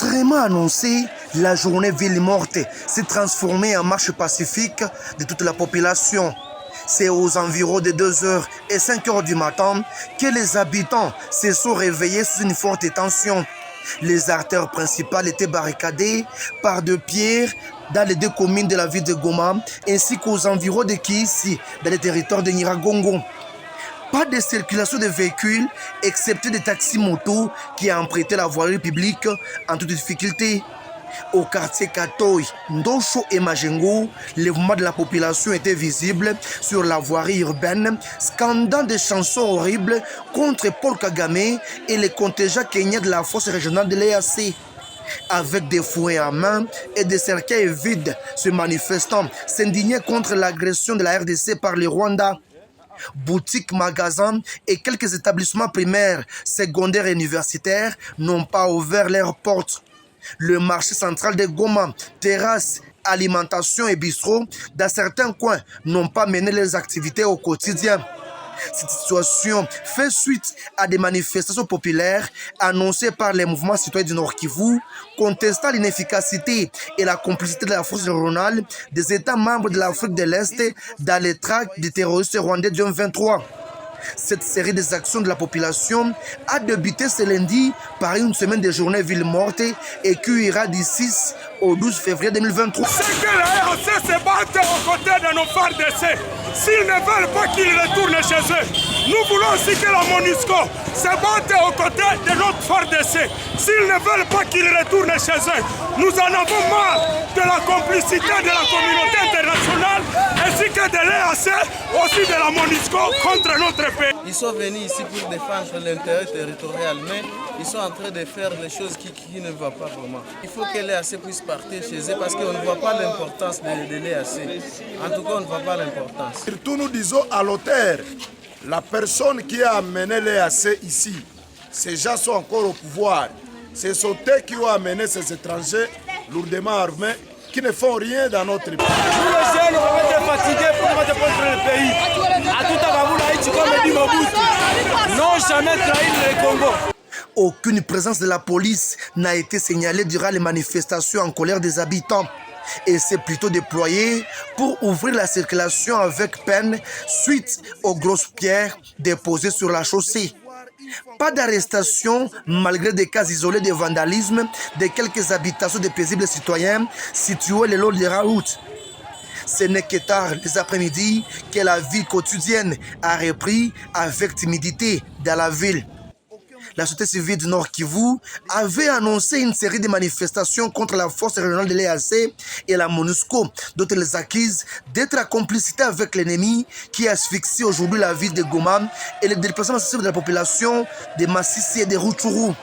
Contrairement à annoncé, la journée ville morte s'est transformée en marche pacifique de toute la population. C'est aux environs de 2h et 5h du matin que les habitants se sont réveillés sous une forte tension. Les artères principales étaient barricadées par deux pierres dans les deux communes de la ville de Goma ainsi qu'aux environs de Kiissi dans le territoire de Nyiragongo. Pas de circulation de véhicules excepté des taxis-motos qui empruntaient la voirie publique en toute difficulté. Au quartier Katoy, Ndosho et Majengo, le mouvement de la population était visible sur la voirie urbaine, scandant des chansons horribles contre Paul Kagame et les contingents kenyans de la force régionale de l'EAC. Avec des fouets à main et des cercueils vides, ces manifestants s'indignaient contre l'agression de la RDC par le Rwanda. Boutiques, magasins et quelques établissements primaires, secondaires et universitaires n'ont pas ouvert leurs portes. Le marché central de Goma, terrasses, alimentation et bistrots, dans certains coins, n'ont pas mené leurs activités au quotidien. Cette situation fait suite à des manifestations populaires annoncées par les mouvements citoyens du Nord Kivu, contestant l'inefficacité et la complicité de la force régionale des États membres de l'Afrique de l'Est dans les tracts des terroristes rwandais du M23. Cette série des actions de la population a débuté ce lundi par une semaine de journée ville morte et qui ira du 6 au 12 février 2023. C'est que la ROC se battent aux côtés de nos FARDC. S'ils ne veulent pas qu'ils retournent chez eux, nous voulons aussi que la MONUSCO se batte aux côtés de notre FARDC. S'ils ne veulent pas qu'ils retournent chez eux, nous en avons marre de la complicité de la communauté internationale ainsi que de l'EAC, aussi de la MONUSCO contre notre pays. Ils sont venus ici pour défendre l'intérêt territorial, mais ils sont en train de faire des choses qui ne vont pas vraiment. Il faut que l'EAC puisse partir chez eux parce qu'on ne voit pas l'importance de l'EAC. En tout cas, on ne voit pas l'importance. Surtout, nous disons à l'auteur, la personne qui a amené l'EAC ici, ces gens sont encore au pouvoir. Ce sont eux qui ont amené ces étrangers lourdement armés qui ne font rien dans notre pays. Nous les jeunes, on va être fatigués pour nous défendre le pays. À tout à Haïti, comme dit Mobutu, non jamais trahir le Congo. Aucune présence de la police n'a été signalée durant les manifestations en colère des habitants. Et c'est plutôt déployé pour ouvrir la circulation avec peine suite aux grosses pierres déposées sur la chaussée. Pas d'arrestation malgré des cas isolés de vandalisme de quelques habitations de paisibles citoyens situées le long de la route. Ce n'est que tard les après-midi que la vie quotidienne a repris avec timidité dans la ville. La société civile du Nord Kivu avait annoncé une série de manifestations contre la force régionale de l'EAC et la MONUSCO, dont elles accusent d'être en complicité avec l'ennemi qui asphyxie aujourd'hui la ville de Goma et le déplacement de la population de Massissi et de Rutshuru.